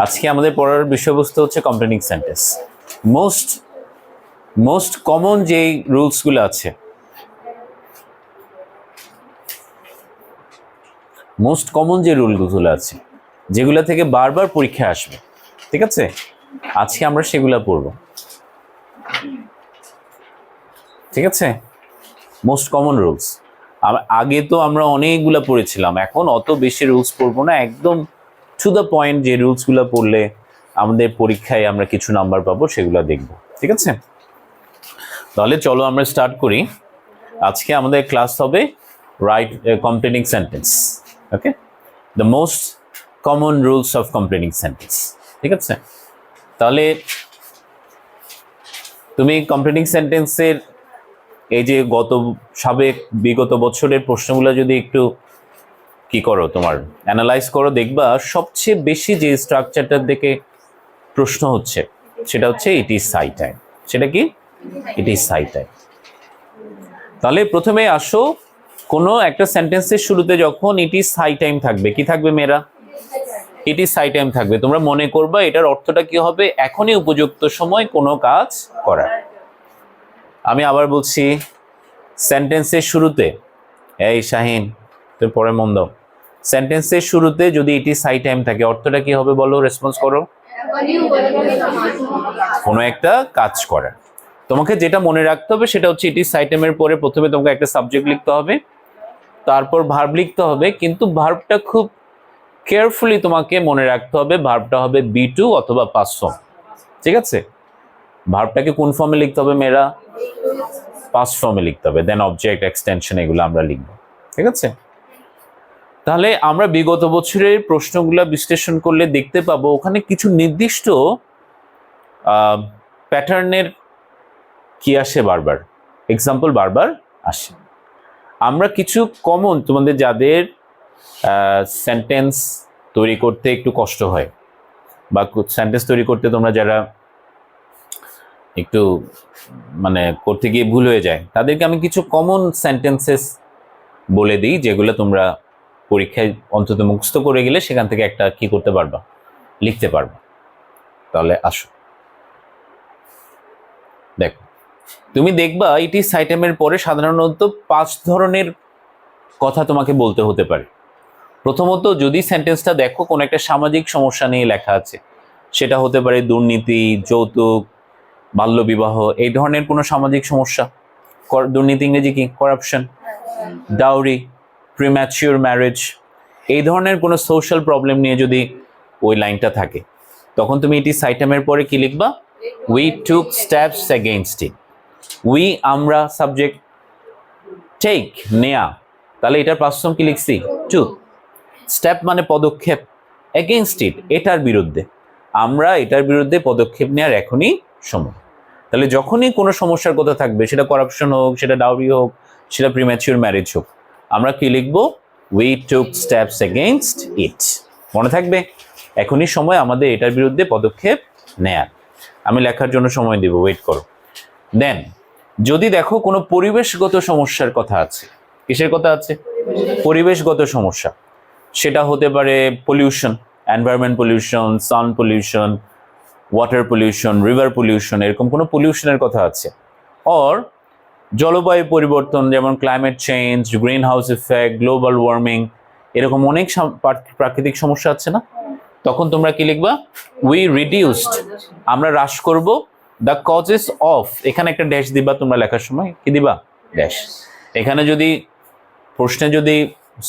আজকে আমাদের পড়ার বিষয়বস্তু হচ্ছে কমপ্লেনিং সেন্টেন্স। মোস্ট কমন যে রুলসগুলো আছে, যেগুলো থেকে বারবার পরীক্ষা আসবে, ঠিক আছে, আজকে আমরা সেগুলা পড়ব। ঠিক আছে, মোস্ট কমন রুলস। আগে তো আমরা অনেকগুলা পড়েছিলাম, এখন অত বেশি রুলস পড়বো না, একদম টু দ্য পয়েন্ট যে রুলসগুলো পড়লে আমাদের পরীক্ষায় আমরা কিছু নাম্বার পাবো সেগুলো দেখব। ঠিক আছে, তাহলে চলো আমরা স্টার্ট করি। আজকে আমাদের ক্লাস হবে right complaining sentence. Okay, the most common rules of complaining sentence. ঠিক আছে, তাহলে তুমি কমপ্লেনিং সেন্টেন্সের এই যে বিগত বছরের প্রশ্নগুলো যদি একটু কি করো, তোমার অ্যানালাইজ করো, দেখবা সবচেয়ে বেশি যে স্ট্রাকচারটার দিকে প্রশ্ন হচ্ছে সেটা হচ্ছে ইট ইজ সাই টাইম। সেটা কি? It is Sai time. তাহলে প্রথমে আসো, কোনো একটা সেন্টেন্সের শুরুতে যখন ইট ইজ সাই টাইম থাকবে, কি থাকবে মেয়েরা? ইট ইজ সাই টাইম থাকবে। তোমরা মনে করবা এটার অর্থটা কি হবে? এখনই উপযুক্ত সময় কোনো কাজ করার। আমি আবার বলছি, সেন্টেন্সের শুরুতে, এই শাহিন তুমি পরে মন দাও, সেন্টেন্সের শুরুতে যদি ইট ইজ সাই টাইম থাকে, অর্থটা কি হবে বলো, রেসপন্স করো। কোনো একটা কাজ করা। তোমাকে যেটা মনে রাখতে হবে সেটা হচ্ছে ইট ইজ সাই টাইমের পরে প্রথমে তোমাকে একটা সাবজেক্ট লিখতে হবে, তারপর ভার্ব লিখতে হবে, কিন্তু ভার্বটা খুব কেয়ারফুলি তোমাকে মনে রাখতে হবে, ভার্বটা হবে বি টু অথবা পাস্ট ফর্ম। ঠিক আছে, ভার্বটাকে কোন ফর্মে লিখতে হবে মেয়েরা? পাস্ট ফর্মে লিখতে হবে, দেন অবজেক্ট, এক্সটেনশন এগুলো আমরা লিখবো। ঠিক আছে, তাহলে আমরা বিগত বছরের প্রশ্নগুলো বিশ্লেষণ করলে দেখতে পাবো ওখানে কিছু নির্দিষ্ট প্যাটার্নের কি আসে, বারবার এক্সাম্পল বারবার আসে। আমরা কিছু কমন, তোমাদের যাদের সেন্টেন্স তৈরি করতে একটু কষ্ট হয় বা সেন্টেন্স তৈরি করতে তোমরা যারা একটু মানে করতে গিয়ে ভুল হয়ে যায়, তাদেরকে আমি কিছু কমন সেন্টেন্সেস বলে দিই, যেগুলো তোমরা পরীক্ষায় অন্তত মুখস্থ করে গেলে সেখান থেকে একটা কি করতে পারবা, লিখতে পারবা। তাহলে আসো দেখো, তুমি দেখবা ইট ইজ সাই টাইমের পরে সাধারণত 5 ধরনের কথা তোমাকে বলতে হতে পারে। প্রথমত, যদি সেন্টেন্সটা দেখো কোনো একটা সামাজিক সমস্যা নিয়ে লেখা আছে, সেটা হতে পারে দুর্নীতি, যৌতুক, বাল্যবিবাহ, এই ধরনের কোনো সামাজিক সমস্যা। দুর্নীতি ইংরেজি কি? করাপশন। ডাউরি, প্রিম্যাচিওর ম্যারেজ, এই ধরনের কোনো সোশ্যাল প্রবলেম নিয়ে যদি ওই লাইনটা থাকে, তখন তুমি ইট ইজ সাই টাইমের পরে কি লিখবা? We took steps against it. We আমরা, সাবজেক্ট, টেক নেয়া, তাহলে এটার পাস্ট ফর্ম কি লিখছি? টুক। স্টেপ মানে পদক্ষেপ, এগেইনস্ট ইট এটার বিরুদ্ধে, আমরা এটার বিরুদ্ধে পদক্ষেপ নেওয়ার এখনই সময়। তাহলে যখনই কোনো সমস্যার কথা থাকবে, সেটা করাপশন হোক, সেটা ডাউরি হোক, সেটা প্রিম্যাচিওর ম্যারেজ হোক, আমরা কি লিখবো? উই টুক স্টেপস এগেইনস্ট ইট। মনে থাকবে, এখনই সময় আমাদের এটার বিরুদ্ধে পদক্ষেপ নেয়ার। আমি লেখার জন্য সময় দিব, ওয়েট করো। দেন যদি দেখো কোনো পরিবেশগত সমস্যার কথা আছে, কিসের কথা আছে? পরিবেশগত সমস্যা। সেটা হতে পারে pollution, environment pollution, sun pollution, water pollution, river pollution, এরকম কোনো পলিউশনের কথা আছে। অর জলবায়ু পরিবর্তন, যেমন climate change, green house effect, global warming, এরকম অনেক প্রাকৃতিক সমস্যা আছে না? তখন তোমরা কি লিখবা? উই রিডিউসড, আমরা হ্রাস করব, দ্য কজেস অফ, এখানে একটা ড্যাশ দিবা তোমরা লেখার সময়, কি দিবা? ড্যাশ। এখানে যদি প্রশ্নে যদি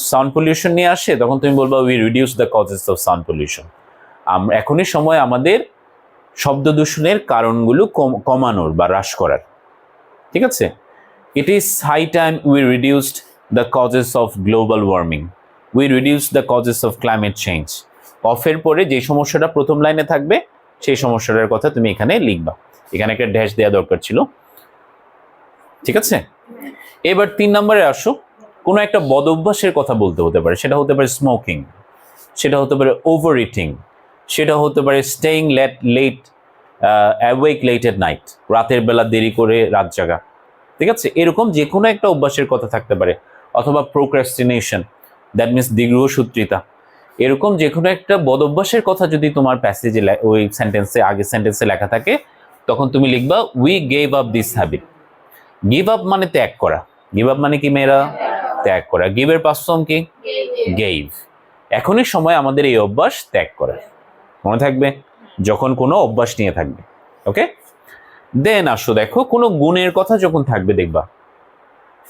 সাউন্ড পলিউশন নিয়ে আসে, তখন তুমি বলবা we reduce the causes of sound pollution. এখনই সময় আমাদের শব্দ দূষণের কারণগুলো কমানোর বা হ্রাস করার। ঠিক আছে, it is high time we reduced the causes of global warming, we reduce the causes of climate change. অফের পরে যে সমস্যাটা প্রথম লাইনে থাকবে সেই সমস্যাটার কথা তুমি এখানে লিখবা। এখানে একটা ড্যাশ দেওয়া দরকার ছিল। ঠিক আছে, এবার 3 নম্বরে আসো। কোনো একটা বদ অভ্যাসের কথা বলতে হতে পারে, সেটা হতে পারে স্মোকিং, সেটা হতে পারে ওভার ইটিং, সেটা হতে পারে staying late awake late at night, রাতের বেলা দেরি করে রাত জাগা। ঠিক আছে, এরকম যে কোনো একটা অভ্যাসের কথা থাকতে পারে। অথবা প্রোক্রাস্টিনেশন, দ্যাট মিনস দীর্ঘসূত্রিতা, এরকম যে কোনো একটা বদ অভ্যাসের কথা যদি তোমার প্যাসেজে ওই সেন্টেন্সে আগের সেন্টেন্সে লেখা থাকে, তখন তুমি লিখবা we gave up this habit. Give up মানে ত্যাগ করা। গিভ আপ মানে কি মেয়েরা? ত্যাগ করা। গিভের পাস্ট ফর্ম কি? গেভ। এখনই সময় আমাদের এই অভ্যাস ত্যাগ করার। মনে থাকবে যখন কোনো অভ্যাস নিয়ে থাকবে। ওকে, দেন আসো দেখো কোনো গুণের কথা যখন থাকবে, দেখবা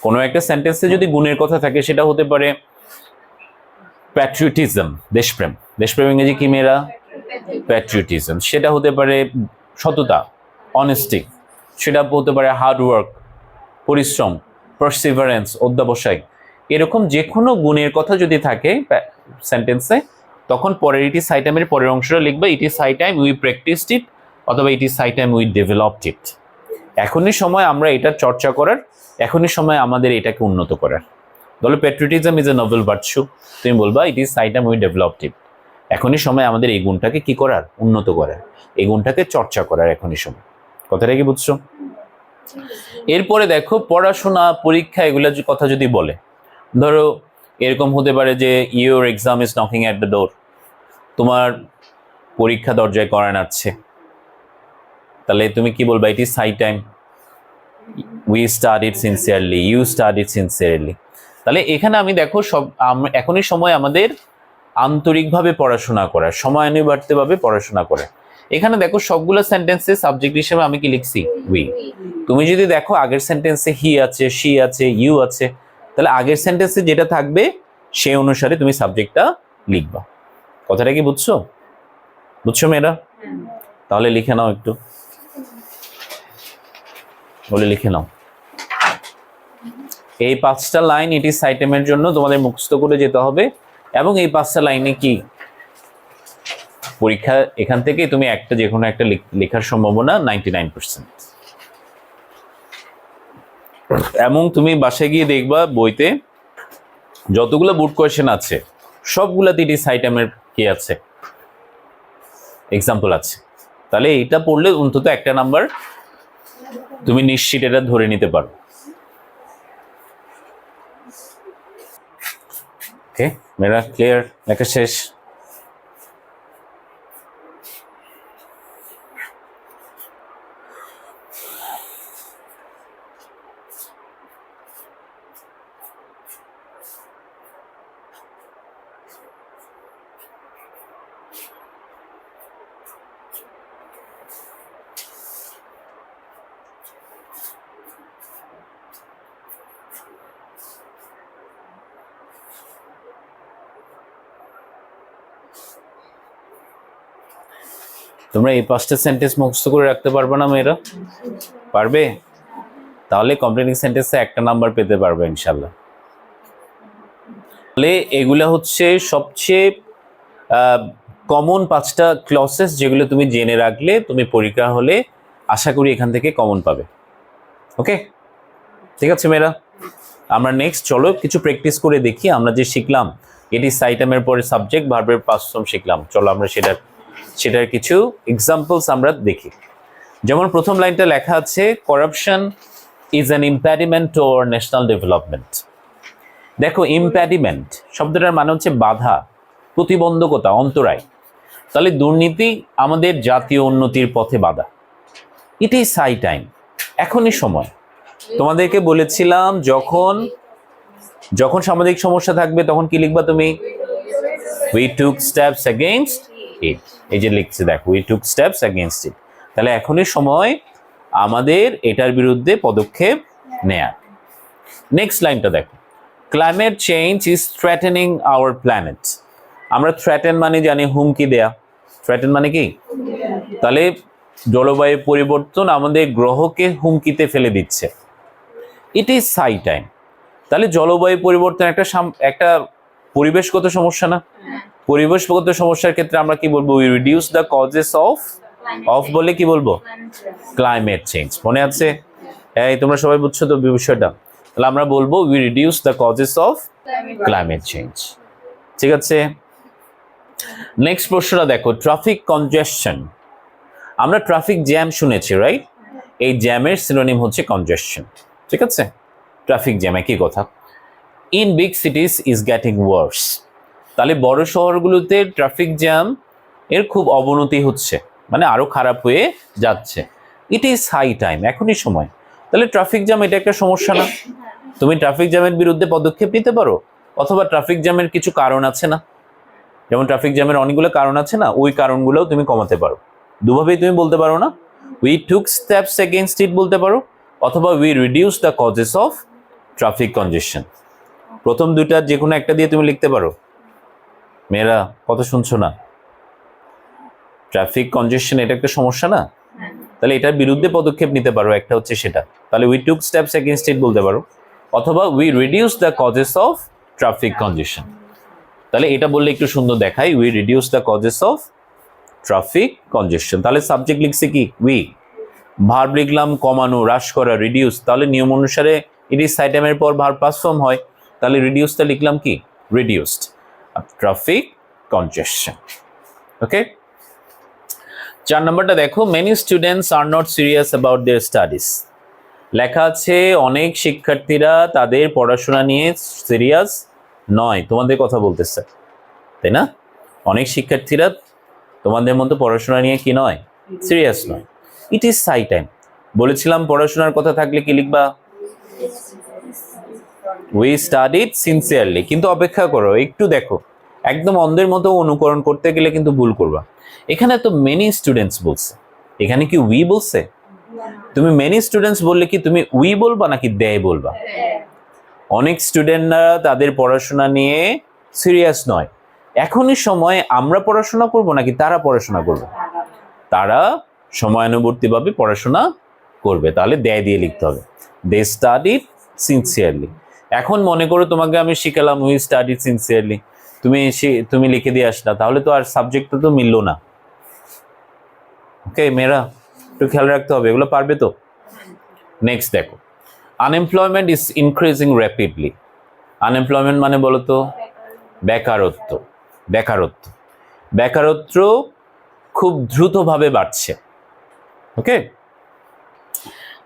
কোনো একটা সেন্টেন্সে যদি গুণের কথা থাকে, সেটা হতে পারে প্যাট্রিয়টিজম, দেশপ্রেম। দেশপ্রেম ইংরেজি কি মেয়েরা? প্যাট্রিয়টিজম। সেটা হতে পারে সততা, অনেস্টি। সেটা হতে পারে হার্ডওয়ার্ক, পরিশ্রম, পারসিভারেন্স, অধ্যবসায়। এরকম যে কোনো গুণের কথা যদি থাকে সেন্টেন্সে, তখন পরের ইট ইজ হাই টাইমের পরের অংশটা লিখবে it is high time we practised it, অথবা it is high time we developed it. এখনই সময় আমরা এটার চর্চা করার, এখনই সময় আমাদের এটাকে উন্নত করার। ধরো patriotism is a noble virtue, তুমি বলবা it is high time we developed it. এখনই সময় আমাদের এই গুণটাকে কি করার? উন্নত করার, এই গুণটাকে চর্চা করার এখনই সময়। কথাটা কি বুঝছো? এরপরে দেখো পড়াশোনা, পরীক্ষা, এগুলোর কথা যদি বলে, ধরো এরকম হতে পারে যে your exam is knocking at the door, তোমার পরীক্ষা দরজায় করা নাড়ছে। তাহলে তুমি কি বলবা? It is high time we studied sincerely, you studied sincerely. তাহলে এখানে আমি দেখো এখনই সময় আমাদের আন্তরিকভাবে পড়াশোনা করার, সময়ানুবর্তীভাবে পড়াশোনা করার। এখানে দেখো সবগুলো সেন্টেন্সে সাবজেক্ট হিসেবে আমি কি লিখছি? উই। তুমি যদি দেখো আগের সেন্টেন্সে হি আছে, শি আছে, ইউ আছে, তাহলে আগের সেন্টেন্সে যেটা থাকবে সেই অনুসারে তুমি সাবজেক্টটা লিখবা। কথাটা কি বুঝছো? বুঝছো মেয়েরা? তাহলে লিখে নাও, একটু বলে লিখে নাও। এই 5টা লাইন ইট ইজ আইটেমের জন্য তোমাদের মুখস্থ করে যেতে হবে, এবং এই 5টা লাইনে কি পরীক্ষা এখান থেকে তুমি একটা যে কোনো একটা লেখার সম্ভাবনা 99%। এবং তুমি বাসায় গিয়ে দেখবা বইতে যতগুলো বোর্ড কোয়েশ্চেন আছে সবগুলাতে ইট ইজ আইটেমের কি আছে? এক্সাম্পল আছে। তাহলে এটা পড়লে অন্তত একটা নাম্বার তুমি নিশ্চিত এটা ধরে নিতে পারো। ওকে, মেরা ক্লিয়ার? লেখা শেষ? তোমরা এই 5টা সেন্টেন্স মুখস্থ করে রাখতে পারবে না মেয়েরা? পারবে? তাহলে কমপ্লিটিং সেন্টেন্সে একটা নাম্বার পেতে পারবে ইনশাল্লাহ। তাহলে এগুলা হচ্ছে সবচেয়ে কমন 5টা ক্লসেস, যেগুলো তুমি জেনে রাখলে তুমি পরীক্ষা হলে আশা করি এখান থেকে কমন পাবে। ওকে, ঠিক আছে মেয়েরা? আমরা নেক্সট চলো কিছু প্র্যাকটিস করে দেখি। আমরা যে শিখলাম ইট ইজ আইটেমের পরে সাবজেক্ট ভার্বের পাস্ট ফর্ম শিখলাম, চলো আমরা সেটার কিছু এক্সাম্পলস আমরা দেখি। যেমন প্রথম লাইনটা লেখা আছে corruption is an impediment to our national development. দেখো ইম্প্যাডিমেন্ট শব্দটার মানে হচ্ছে বাধা, প্রতিবন্ধকতা, অন্তরায়। তাহলে দুর্নীতি আমাদের জাতীয় উন্নতির পথে বাধা। ইট ইজ হাই টাইম, এখনই সময়। তোমাদেরকে বলেছিলাম যখন সামাজিক সমস্যা থাকবে তখন কি লিখবা তুমি? উই টুক স্টেপস এগেইনস্ট ইট। এই যে লিখছে দেখো, উই টুক স্টেপস এগেইনস্ট ইট। তাহলে এখনই সময় আমাদের এটার বিরুদ্ধে পদক্ষেপ নেয়া। নেক্সট লাইনটা দেখো, climate change is threatening our planet. আমরা থ্রেটেন মানে জানি হুমকি দেয়া। থ্রেটেন মানে কি? তাহলে জলবায়ু পরিবর্তন আমাদের গ্রহকে হুমকিতে ফেলে দিচ্ছে। It is high time. তাহলে জলবায়ু পরিবর্তন একটা পরিবেশগত সমস্যা না? পরিবেশগত সমস্যার ক্ষেত্রে আমরা কি বলবো? We reduce the causes of বলে কি বলবো? Climate change. মনে আছে? এই তোমরা সবাই বুঝছো তো বিষয়টা? তাহলে আমরা বলবো we reduce the causes of climate change. ঠিক আছে, নেক্সট প্রশ্নটা দেখো, ট্রাফিক কনজেশন। আমরা ট্রাফিক জ্যাম শুনেছি, রাইট? এই জ্যামের সিনোনিম হচ্ছে কনজেশন। ঠিক আছে, ট্রাফিক জ্যাম একই কথা। ইন বিগ সিটিজ ইজ গেটিং ওয়ার্স। তাহলে বড় শহরগুলোতে ট্রাফিক জ্যাম এর খুব অবনতি হচ্ছে, মানে আরো খারাপ হয়ে যাচ্ছে। ইট ইজ হাই টাইম, এখনই সময়। তাহলে ট্রাফিক জ্যাম এটা একটা সমস্যা না? তুমি ট্রাফিক জ্যামের বিরুদ্ধে পদক্ষেপ নিতে পারো, অথবা ট্রাফিক জ্যামের কিছু কারণ আছে না, যেমন ট্রাফিক জ্যামের অনেকগুলো কারণ আছে না, ওই কারণগুলোও তুমি কমাতে পারো। দুভাবেই তুমি বলতে পারো না, উই টুক স্টেপস এগেইনস্ট ইট বলতে পারো, অথবা we reduce the causes of traffic কনজেশন। প্রথম দুইটার যে কোনো একটা দিয়ে তুমি লিখতে পারো। মেয়েরা কত শুনছো না? ট্রাফিক কনজেশন এটা একটা সমস্যা না? তাহলে এটার বিরুদ্ধে পদক্ষেপ নিতে পারো, একটা হচ্ছে সেটা। তাহলে উই টুক স্টেপস এগেইনস্ট ইট বলতে পারো, অথবা we reduce the causes of traffic কনজেশন। তাহলে এটা বললে একটু সুন্দর দেখায়, we reduce the causes of traffic কনজেশন। তাহলে সাবজেক্ট লিখছে কি উই, ভার্ব লিখলাম কমানো, হ্রাস করা, রিডিউস। তাহলে নিয়ম অনুসারে ইট ইজ সাইটেমের পর ভার্ব প্লাস ফর্ম হয়, তাহলে রিডিউসটা লিখলাম কি রিডিউসড ট্রাফিক কনজেশন। ওকে, 4 নম্বরটা দেখো, many students are not serious about their studies. লেখা আছে অনেক শিক্ষার্থীরা তাদের পড়াশোনা নিয়ে সিরিয়াস নয়। তোমাদের কথা বলতেছে, তাই না? অনেক শিক্ষার্থীরা তোমাদের মতো পড়াশোনা নিয়ে কি নয়, সিরিয়াস নয়। ইট ইজ হাই টাইম, বলেছিলাম পড়াশোনার কথা থাকলে কি লিখবা? We studied sincerely. কিন্তু অপেক্ষা করো, একটু দেখো, একদম অন্ধের মতো অনুকরণ করতে গেলে কিন্তু ভুল করবা। এখানে তো মেনি স্টুডেন্টস বলছে, এখানে কি উই বলছে? তুমি মেনি স্টুডেন্টস বললে কি তুমি উই বলবা নাকি দেয় বলবা? অনেক স্টুডেন্টরা তাদের পড়াশোনা নিয়ে সিরিয়াস নয়। এখনই সময় আমরা পড়াশোনা করব নাকি তারা পড়াশোনা করবে? তারা সময়ানুবর্তীভাবে পড়াশোনা করবে, তাহলে দেয় দিয়ে লিখতে হবে। দে স্টাডিড সিনসিয়ারলি। এখন মনে করো তোমাকে আমি শিখালাম উই স্টাডিড সিনসিয়ারলি, তুমি লিখে দিয়ে আসলা, তাহলে তো আর সাবজেক্টটা তো মিললো না। ওকে মেয়েরা, একটু খেয়াল রাখতে হবে, এগুলো পারবে তো? নেক্সট দেখো, unemployment is increasing rapidly. Unemployment মানে বলো তো? বেকারত্ব। বেকারত্ব, বেকারত্ব খুব দ্রুতভাবে বাড়ছে। ওকে,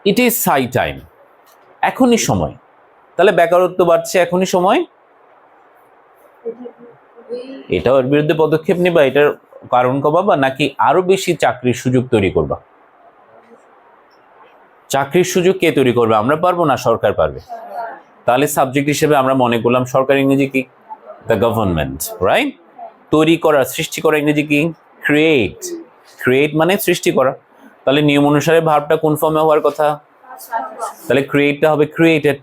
ইট ইজ হাই টাইম, এখনই সময়। তাহলে বেকারত্ব বাড়ছে, এখনই সময়। এটাও এর বিরুদ্ধে পদক্ষেপ নিবা, এটার কারণ কমাবা, নাকি আরো বেশি চাকরির সুযোগ তৈরি করবা? চাকরির সুযোগ কে তৈরি করবে? আমরা পারবো না, সরকার পারবে। তাহলে সাবজেক্ট হিসেবে আমরা মনে করলাম সরকার, ইংরেজি কি? The government, right? তৈরি করা, সৃষ্টি করা ইংরেজি কি? ক্রিয়েট। ক্রিয়েট মানে সৃষ্টি করা। তাহলে নিয়ম অনুসারে ভার্বটা কোন ফর্মে হওয়ার কথা? তাহলে ক্রিয়েটটা হবে ক্রিয়েটেড।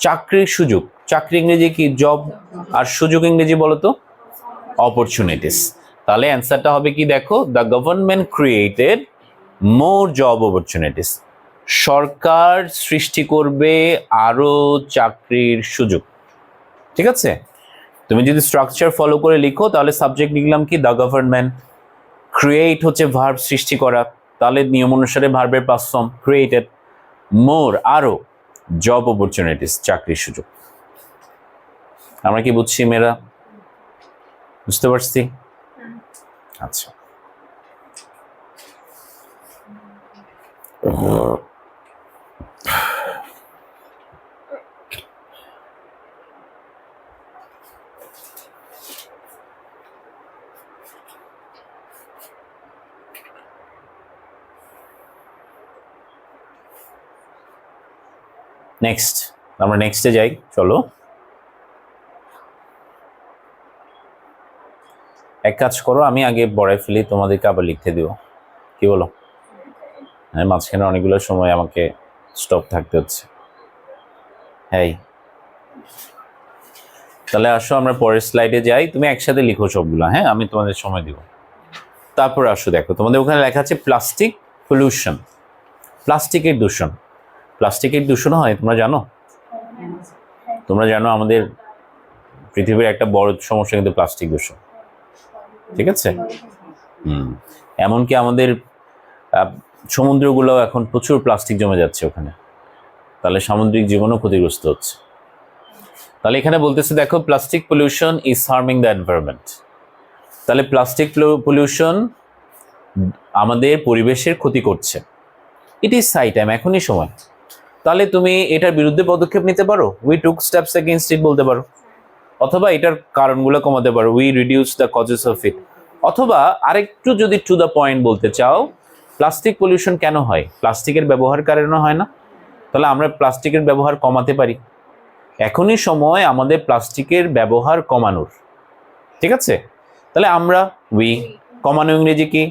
চাকরির সুযোগ, চাকরি ইংরেজি কি? জব। আর সুযোগ ইংরেজি বলো তো? অপরচুনিটিস। তাহলে অ্যান্সারটা হবে কি দেখো, the government created more job opportunities. সরকার সৃষ্টি করবে আরো চাকরির সুযোগ। ঠিক আছে, তুমি যদি স্ট্রাকচার ফলো করে লিখো তাহলে সাবজেক্ট লিখলাম কি? The government. ক্রিয়েট হচ্ছে ভার্ব সৃষ্টি করা, তাহলে নিয়ম অনুসারে ভার্বের পাস্ট ফর্ম ক্রিয়েটেড। মোর আরো, জব অপরচুনিটিস চাকরির সুযোগ। আমরা কি বুঝছি মেয়েরা? বুঝতে পারছি? আচ্ছা, নেক্সট, আমরা নেক্সটে যাই, চলো। এক কাজ করো, আমি আগে পড়ায় ফেলি, তোমাদেরকে আবার লিখতে দিব, কি বলো? হ্যাঁ, মাঝখানে অনেকগুলো সময় আমাকে স্টপ থাকতে হচ্ছে। হ্যাঁ, তাহলে আসো আমরা পরের স্লাইডে যাই, তুমি একসাথে লিখো সবগুলো। হ্যাঁ, আমি তোমাদের সময় দিব। তারপর আসো, দেখো তোমাদের ওখানে লেখা আছে প্লাস্টিক পলিউশন। প্লাস্টিকের দূষণ। প্লাস্টিকের দূষণ হয় তোমরা জানো? তোমরা জানো আমাদের পৃথিবীর একটা বড় সমস্যা কিন্তু প্লাস্টিক দূষণ। ঠিক আছে, এমনকি আমাদের সমুদ্রগুলো এখন প্রচুর প্লাস্টিক জমে যাচ্ছে ওখানে, তাহলে সামুদ্রিক জীবনও ক্ষতিগ্রস্ত হচ্ছে। তাহলে এখানে বলতেছে দেখো, plastic pollution is harming the environment. তাহলে প্লাস্টিক পলিউশন আমাদের পরিবেশের ক্ষতি করছে। ইট ইজ হাই টাইম, এখনই সময়। তাহলে তুমি এটার বিরুদ্ধে পদক্ষেপ নিতে পারো, উই টুক স্টেপস এগেইনস্ট ইট বলতে পারো। অথবা এটার কারণগুলো কমাতে পারো, we reduce the causes of it. অথবা আরেকটু যদি টু দ্য পয়েন্ট বলতে চাও, প্লাস্টিক পলিউশন কেন হয়? প্লাস্টিকের ব্যবহার কারণে হয় না? তাহলে আমরা প্লাস্টিকের ব্যবহার কমাতে পারি। এখনই সময় আমাদের প্লাস্টিকের ব্যবহার কমানোর, ঠিক আছে? তাহলে আমরা উই, কমানো ইংরেজি কি?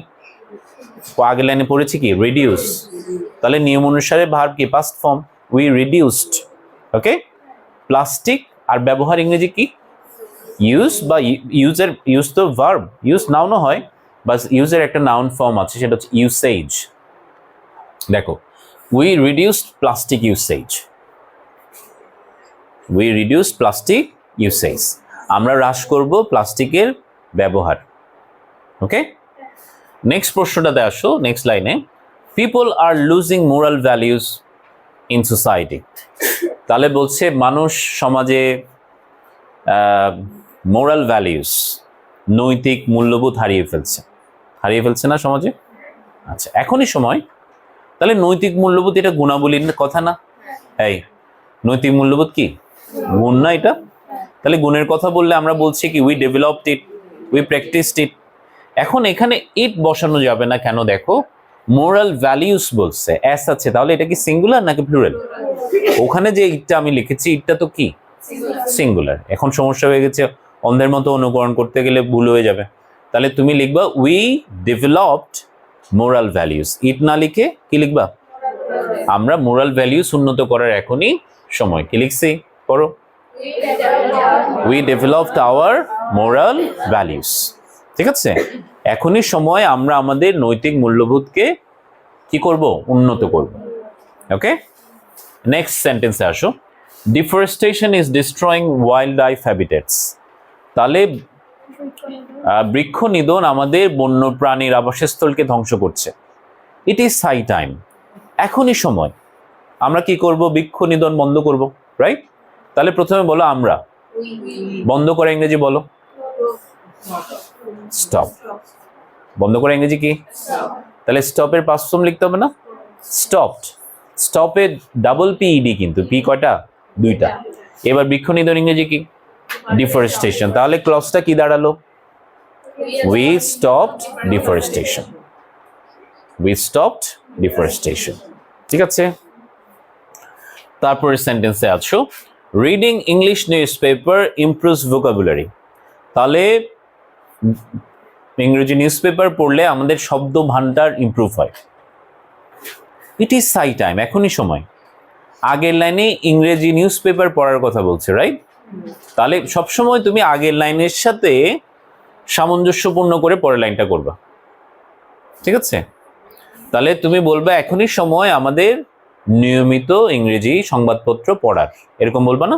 আগের লাইনে পড়েছি কি? রিডিউস। তাহলে নিয়ম অনুসারে ভার্ব কি? Past form, we reduced. Okay, plastic আর ব্যবহার ইংরেজি কি? ইউজ বা ইউজ তো ভার্ব, ইউজ নাউনও হয়, বাস ইউজের একটা নাউন ফর্ম আছে, সেটা হচ্ছে ইউসেজ। দেখো, we reduced plastic usage, we reduced plastic usage, আমরা হ্রাস করব প্লাস্টিকের ব্যবহার। ওকে, নেক্সট প্রশ্নটাতে আসো, নেক্সট লাইনে, people R losing moral values in society. তাহলে বলছে মানুষ সমাজে মোরাল ভ্যালিউস, নৈতিক মূল্যবোধ হারিয়ে ফেলছে না সমাজে? আচ্ছা, এখনই সময়, তাহলে নৈতিক মূল্যবোধ এটা গুণাবলীর কথা না? এই নৈতিক মূল্যবোধ কি গুণ না এটা? তাহলে গুণের কথা বললে আমরা বলছি কি? We developed it, we practised it. এখন এখানে ইট বসানো যাবে না, কেন? দেখো, মোরাল ভ্যালিউস বলছে, এস আছে, তাহলে এটা কি সিঙ্গুলার নাকি প্লুরাল? ওখানে যে ইটটা আমি লিখেছি, ইটটা তো কি? সিঙ্গুলার। এখন সমস্যা হয়ে গেছে, অন্ধের মতো অনুকরণ করতে গেলে ভুল হয়ে যাবে। তাহলে তুমি লিখবা উই ডেভেলপড মোরাল ভ্যালিউস, ইট না লিখে কি লিখবা? আমরা মোরাল ভ্যালিউস উন্নত করার এখনই সময়। কি লিখছি পড়ো, we developed our moral values. ঠিক আছে, এখনই সময় আমরা আমাদের নৈতিক মূল্যবোধকে কি করব? উন্নত করব। ওকে, নেক্সট সেন্টেন্সে আসো, deforestation is destroying wild life habitats. তাহলে বৃক্ষ নিধন আমাদের বন্য প্রাণীর আবাসস্থলকে ধ্বংস করছে। ইট ইজ হাই টাইম, এখনই সময় আমরা কি করব? বৃক্ষ নিধন বন্ধ করব, রাইট? তাহলে প্রথমে বলো আমরা, বন্ধ করে ইংরেজি বলো স্টপ। বন্ধ করে ইংরেজি কি? তাহলে স্টপের পাস্ট ফর্ম লিখতে হবে না? স্টপড। স্টপের ডাবল পিইডি, কিন্তু পি কয়টা? দুইটা। এবার বৃক্ষ নিধন ইংরেজি কি? ডিফরেস্টেশন। তাহলে ক্লজটা কি দাঁড়ালো? We stopped deforestation, we stopped deforestation. ঠিক আছে, তারপরে সেন্টেন্সে আছো, reading English news paper improves vocabulary. তাহলে ইংরেজি নিউজ পেপার পড়লে আমাদের শব্দ ভান্ডার ইমপ্রুভ হয়। ইট ইজ হাই টাইম, এখনই সময়। আগের লাইনে ইংরেজি নিউজ পেপার পড়ার কথা বলছে, রাইট? তাহলে সবসময় তুমি আগের লাইনের সাথে সামঞ্জস্যপূর্ণ করে পরের লাইনটা করবা। ঠিক আছে, তাহলে তুমি বলবা এখনই সময় আমাদের নিয়মিত ইংরেজি সংবাদপত্র পড়ার, এরকম বলবা না?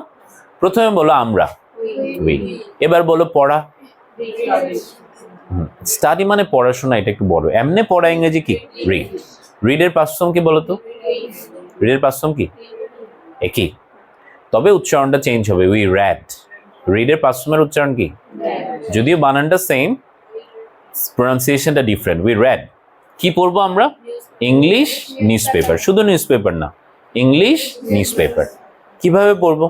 প্রথমে বলো আমরা, উই। এবার বলো পড়া। স্টাডি মানে পড়াশোনা, এটা একটু বড়। এমনি পড়া ইংরেজি কি? রিড। রিডের পাস্ট ফর্ম কি বলো তো? রিডের পাস্ট ফর্ম কি? একই, তবে উচ্চারণটা চেঞ্জ হবে। We red. রিডের পাস্ট ফর্মের উচ্চারণ কি? যদিও বানানটা সেম, প্রনাউন্সিয়েশনটা ডিফারেন্ট। We red. কি পড়বো আমরা? English news paper. শুধু নিউজ পেপার না, ইংলিশ নিউজ পেপার। কিভাবে পড়বো?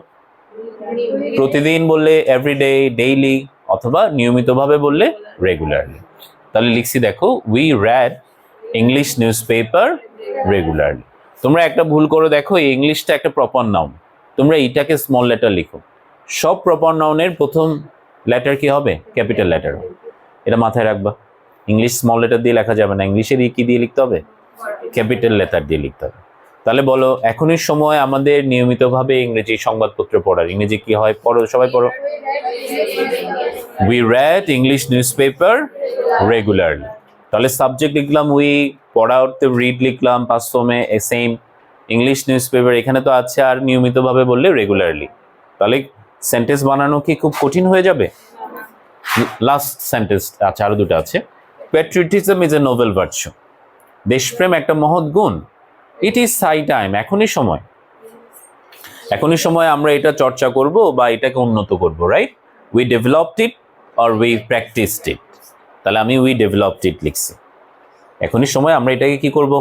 প্রতিদিন বললে এভরিডে, ডেইলি, অথবা নিয়মিতভাবে বললে রেগুলারলি। তাহলে লিখছি দেখো, we red English news paper regularly. তোমরা একটা ভুল করো, দেখো এই ইংলিশটা একটা প্রপার নাউন, তোমরা এইটাকে স্মল লেটার লিখো। সব প্রপার নাউনের প্রথম লেটার কি হবে? ক্যাপিটাল লেটার হবে। এটা মাথায় রাখবা। ইংলিশ স্মল লেটার দিয়ে লেখা যাবে না, ইংলিশের কি দিয়ে লিখতে হবে? ক্যাপিটাল লেটার দিয়ে লিখতে হবে। তাহলে বলো এখনই সময় আমাদের নিয়মিতভাবে ইংরেজি সংবাদপত্র পড়ার। ইংরেজি কি হয়? পড়ো, সবাই পড়ো। We red English news paper regularly. তাহলে সাবজেক্ট লিখলাম উই, পড়া অর্থে রিড লিখলাম, পাস্ট ফর্মে সেম, ইংলিশ নিউজ পেপার এখানে তো আছে, আর নিয়মিতভাবে বললে রেগুলারলি। তাহলে সেন্টেন্স বানানো কি খুব কঠিন হয়ে যাবে? লাস্ট সেন্টেন্স আছে, আরো দুটো আছে। Patriotism is a noble virtue. দেশপ্রেম একটা মহৎ গুণ। ইট ইজ হাই টাইম, এখনই সময়। এখনই সময় আমরা এটা চর্চা করব বা এটাকে উন্নত করব, right? We developed it or we practised it. তাহলে আমি উই ডেভেলপড ইট লিখছি। এখনই সময় আমরা এটাকে কি করব?